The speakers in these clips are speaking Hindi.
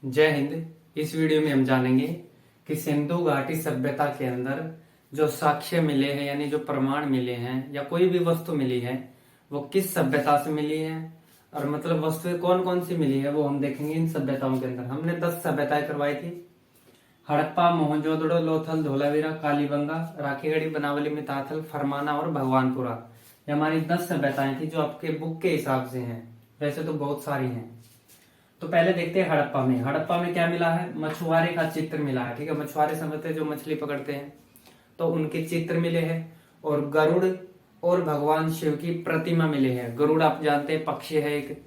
जय हिंद। इस वीडियो में हम जानेंगे कि सिंधु घाटी सभ्यता के अंदर जो साक्ष्य मिले हैं यानी जो प्रमाण मिले हैं या कोई भी वस्तु मिली है वो किस सभ्यता से मिली है और मतलब वस्तुएं कौन कौन सी मिली है वो हम देखेंगे। इन सभ्यताओं के अंदर हमने 10 सभ्यताएं करवाई थी। हड़प्पा, मोहनजोदड़ो, लोथल, धोलावीरा, कालीबंगा, राखीगढ़ी, बनावली, मिताथल, फरमाना और भगवानपुरा। ये हमारी 10 सभ्यताएं थी जो आपके बुक के हिसाब से हैं। वैसे तो बहुत सारी हैं। तो पहले देखते हैं हड़प्पा में। हड़प्पा में क्या मिला है? मछुआरे का चित्र मिला है। ठीक है, मछुआरे समझते हैं जो मछली पकड़ते हैं, तो उनके चित्र मिले हैं। और गरुड़ और भगवान शिव की प्रतिमा मिली है। गरुड़ आप जानते हैं पक्षी है एक,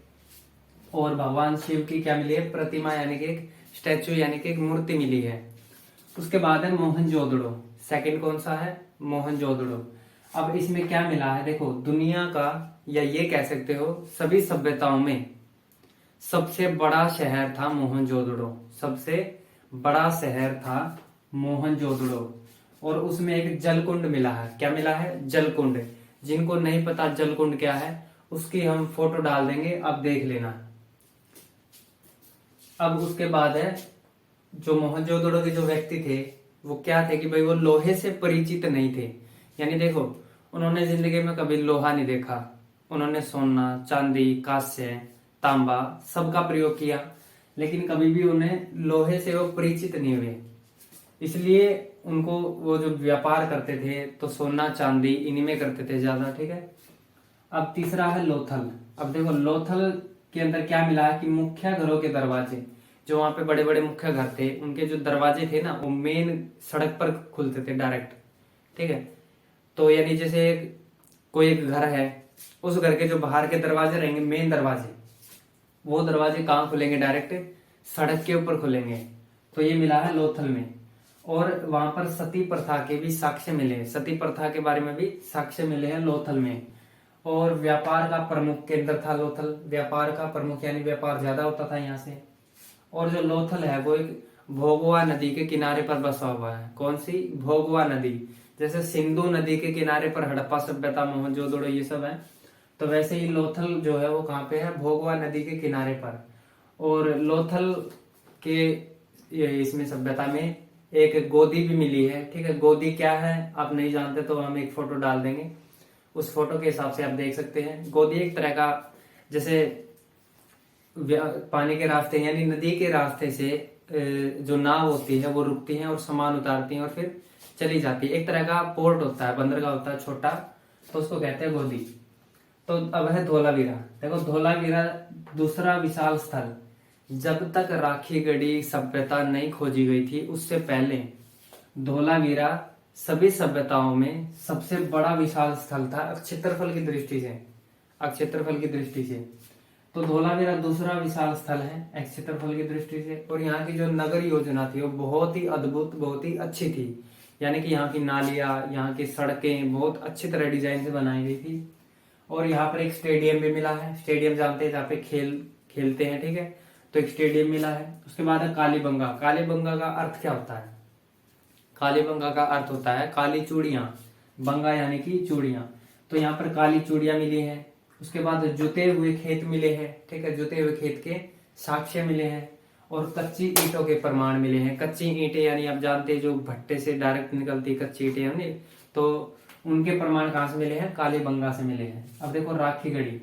और भगवान शिव की क्या मिली है? प्रतिमा यानी कि एक स्टैचू यानी कि एक मूर्ति मिली है। उसके बाद है मोहनजोदड़ो। सेकंड कौन सा है? मोहनजोदड़ो। अब इसमें क्या मिला है? देखो, दुनिया का या ये कह सकते हो सभी सभ्यताओं में सबसे बड़ा शहर था मोहनजोदड़ो। सबसे बड़ा शहर था मोहनजोदड़ो। और उसमें एक जलकुंड मिला है। क्या मिला है? जलकुंड। जिनको नहीं पता जलकुंड क्या है उसकी हम फोटो डाल देंगे, अब देख लेना। अब उसके बाद है जो मोहनजोदड़ो के जो व्यक्ति थे वो क्या थे कि भाई वो लोहे से परिचित नहीं थे। यानी देखो, उन्होंने जिंदगी में कभी लोहा नहीं देखा। उन्होंने सोना, चांदी, कांस्य, तांबा सबका प्रयोग किया, लेकिन कभी भी उन्हें लोहे से वो परिचित नहीं हुए। इसलिए उनको वो जो व्यापार करते थे तो सोना चांदी इन्हीं में करते थे ज्यादा। ठीक है। अब तीसरा है लोथल। अब देखो, लोथल के अंदर क्या मिला है कि मुख्य घरों के दरवाजे, जो वहां पे बड़े बड़े मुख्य घर थे उनके जो दरवाजे थे ना वो मेन सड़क पर खुलते थे डायरेक्ट। ठीक है। तो यानी जैसे कोई एक घर है, उस घर के जो बाहर के दरवाजे रहेंगे मेन दरवाजे, वो दरवाजे कहाँ खुलेंगे? डायरेक्ट सड़क के ऊपर खुलेंगे। तो ये मिला है लोथल में। और वहां पर सती प्रथा के भी साक्ष्य मिले हैं। सती प्रथा के बारे में भी साक्ष्य मिले हैं लोथल में। और व्यापार का प्रमुख केंद्र था लोथल। व्यापार का प्रमुख यानी व्यापार ज्यादा होता था यहाँ से। और जो लोथल है वो एक भोगवा नदी के किनारे पर बसा हुआ है। कौन सी? भोगवा नदी। जैसे सिंधु नदी के किनारे पर हड़प्पा सभ्यता, मोहनजोदड़ो ये सब है, तो वैसे ही लोथल जो है वो कहाँ पे है? भोगवा नदी के किनारे पर। और लोथल के इसमें सभ्यता में एक गोदी भी मिली है। ठीक है, गोदी क्या है आप नहीं जानते तो हम एक फोटो डाल देंगे, उस फोटो के हिसाब से आप देख सकते हैं। गोदी एक तरह का जैसे पानी के रास्ते यानी नदी के रास्ते से जो नाव होती है वो रुकती है और सामान उतारती है और फिर चली जाती है। एक तरह का पोर्ट होता है, बंदरगाह होता है छोटा, तो उसको कहते हैं गोदी। तो अब है धोलावीरा। देखो, धोलावीरा दूसरा विशाल स्थल। जब तक राखीगढ़ी सभ्यता नहीं खोजी गई थी उससे पहले धोलावीरा सभी सभ्यताओं में सबसे बड़ा विशाल स्थल था क्षेत्रफल की दृष्टि से। क्षेत्रफल की दृष्टि से तो धोलावीरा दूसरा विशाल स्थल है क्षेत्रफल की दृष्टि से। और यहाँ की जो नगर योजना थी वो बहुत ही अद्भुत, बहुत ही अच्छी थी। यानी कि यहाँ की नालियां, यहाँ की सड़कें बहुत अच्छी तरह डिजाइन से बनाई गई थी। और यहाँ पर एक स्टेडियम भी मिला है। स्टेडियम जानते हैं जहाँ पे खेलते हैं। ठीक है, तो एक स्टेडियम मिला है। उसके बाद है कालीबंगा। कालीबंगा का अर्थ क्या होता है? कालीबंगा का अर्थ होता है काली चूड़ियां। बंगा यानी कि चूड़ियां। तो यहाँ पर काली चूड़ियां मिली है। उसके बाद जुते हुए खेत मिले हैं। ठीक है, जुते हुए खेत के साक्ष्य मिले हैं। और कच्ची ईंटों के प्रमाण मिले हैं। कच्ची ईंटें यानी आप जानते हैं जो भट्टे से डायरेक्ट निकलती कच्ची ईंटें हमने, तो उनके प्रमाण कहाँ से मिले हैं? कालीबंगा से मिले हैं। अब देखो, राखीगढ़ी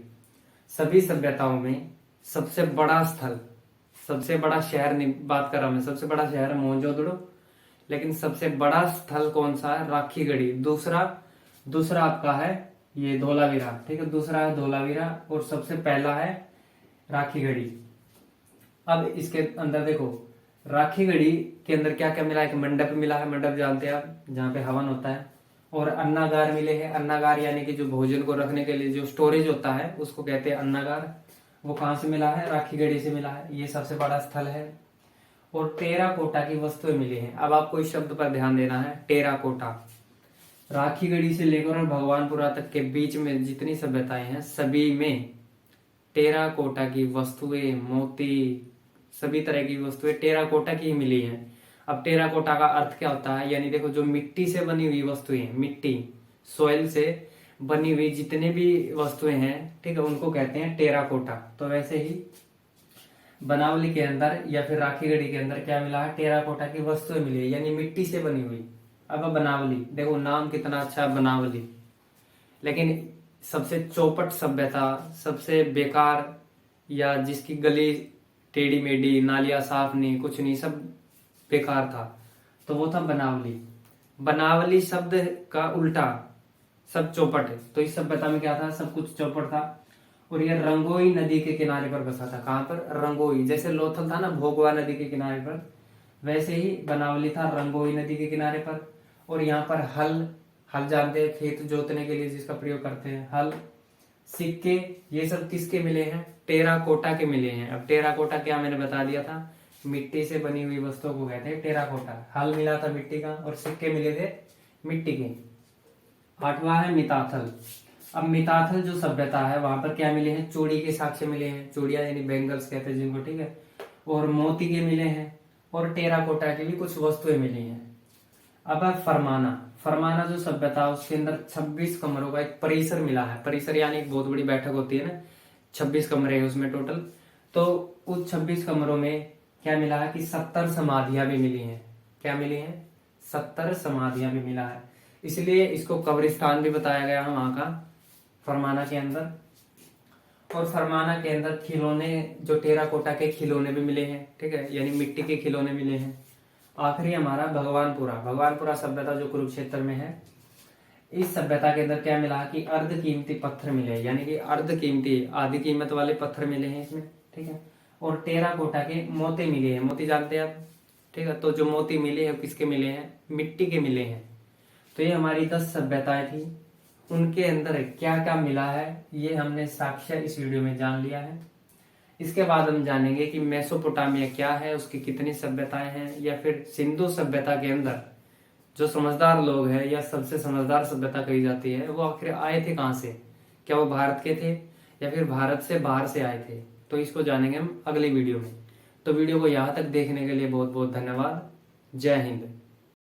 सभी सभ्यताओं में सबसे बड़ा स्थल, सबसे बड़ा शहर बात कर रहा हूं मैं, सबसे बड़ा शहर है मोहनजोदड़ो, लेकिन सबसे बड़ा स्थल कौन सा है? राखीगढ़ी। दूसरा दूसरा आपका है ये धोलावीरा। ठीक है, दूसरा है धोलावीरा और सबसे पहला है राखीगढ़ी। अब इसके अंदर देखो, राखीगढ़ी के अंदर क्या क्या मिला है? एक मंडप मिला है। मंडप जानते हैं आप, जहाँ पे हवन होता है। और अन्नागार मिले हैं। अन्नागार यानी कि जो भोजन को रखने के लिए जो स्टोरेज होता है उसको कहते हैं अन्नागार। वो कहाँ से मिला है? राखीगढ़ी से मिला है। ये सबसे बड़ा स्थल है। और टेराकोटा की वस्तुएं मिली हैं। अब आपको इस शब्द पर ध्यान देना है, टेराकोटा। राखीगढ़ी से लेकर और भगवानपुरा तक के बीच में जितनी सभ्यताएं हैं सभी में टेराकोटा की वस्तुएं, मोती, सभी तरह की वस्तुएं टेराकोटा की ही मिली हैं। अब टेराकोटा का अर्थ क्या होता है? यानी देखो, जो मिट्टी से बनी हुई वस्तुएं, मिट्टी, सॉइल से बनी हुई जितने भी वस्तुएं हैं, ठीक है, उनको कहते हैं टेराकोटा। तो वैसे ही बनावली के अंदर या फिर राखीगढ़ी के अंदर क्या मिला है, टेराकोटा की वस्तुएं मिली है, यानी मिट्टी से बनी हुई। अब बनावली देखो, नाम कितना अच्छा है, बनावली। लेकिन सबसे चौपट सभ्यता, सबसे बेकार, या जिसकी गली टेढ़ी मेढ़ी, नालियां साफ नहीं, कुछ नहीं, सब बेकार था, तो वो था बनावली। बनावली शब्द का उल्टा सब चौपट है। तो इस सभ्यता में क्या था, सब कुछ चौपट था। और ये रंगोई नदी के किनारे पर बसा था। कहाँ पर, रंगोई। जैसे लोथल था ना भोगवा नदी के किनारे पर, वैसे ही बनावली था रंगोई नदी के किनारे पर। और यहाँ पर हल जानते हैं, खेत जोतने के लिए जिसका प्रयोग करते हैं, हल, सिक्के, ये सब किसके मिले हैं, टेराकोटा के मिले हैं। अब टेराकोटा क्या, मैंने बता दिया था, मिट्टी से बनी हुई वस्तुओं को कहते हैं टेराकोटा। हल मिला था मिट्टी का और सिक्के मिले थे मिट्टी के। 8वां है मिताथल। अब मिताथल जो सभ्यता है, वहां पर क्या मिले हैं, चूड़ी के साक्ष्य मिले हैं, चूड़ियां यानी बैंगल्स कहते हैं जिनको, ठीक है, और मोती के मिले हैं, और टेराकोटा की भी कुछ वस्तुएं मिली हैं। अब है फरमाना। फरमाना जो सभ्यता, उसके अंदर 26 कमरों का एक परिसर मिला है। परिसर यानी एक बहुत बड़ी बैठक होती है ना, 26 कमरे हैं उसमें टोटल। तो उस 26 कमरों में क्या मिला है कि 70 समाधियां भी मिली हैं। क्या मिली हैं, 70 समाधियां भी मिला है। इसलिए इसको कब्रिस्तान भी बताया गया है वहां का, फरमाना के अंदर। और फरमाना के अंदर खिलौने, जो टेराकोटा के खिलौने भी मिले हैं, ठीक है, यानी मिट्टी के खिलौने मिले हैं। आखिरी हमारा भगवानपुरा। भगवानपुरा सभ्यता जो कुरुक्षेत्र में है, इस सभ्यता के अंदर क्या मिला कि अर्ध कीमती पत्थर मिले, यानी कि अर्ध कीमती, आधी कीमत वाले पत्थर मिले हैं इसमें, ठीक है। और टेराकोटा के मोती मिले हैं। मोती जानते हैं आप, ठीक है। तो जो मोती मिले हैं किसके मिले हैं, मिट्टी के मिले हैं। तो ये हमारी 10 सभ्यताएं थी, उनके अंदर क्या क्या मिला है ये हमने साक्ष्य इस वीडियो में जान लिया है। इसके बाद हम जानेंगे कि मेसोपोटामिया क्या है, उसकी कितनी सभ्यताएं हैं, या फिर सिंधु सभ्यता के अंदर जो समझदार लोग हैं, या सबसे समझदार सभ्यता कही जाती है, वो आखिर आए थे कहाँ से, क्या वो भारत के थे या फिर भारत से बाहर से आए थे। तो इसको जानेंगे हम अगली वीडियो में। तो वीडियो को यहाँ तक देखने के लिए बहुत बहुत धन्यवाद। जय हिंद।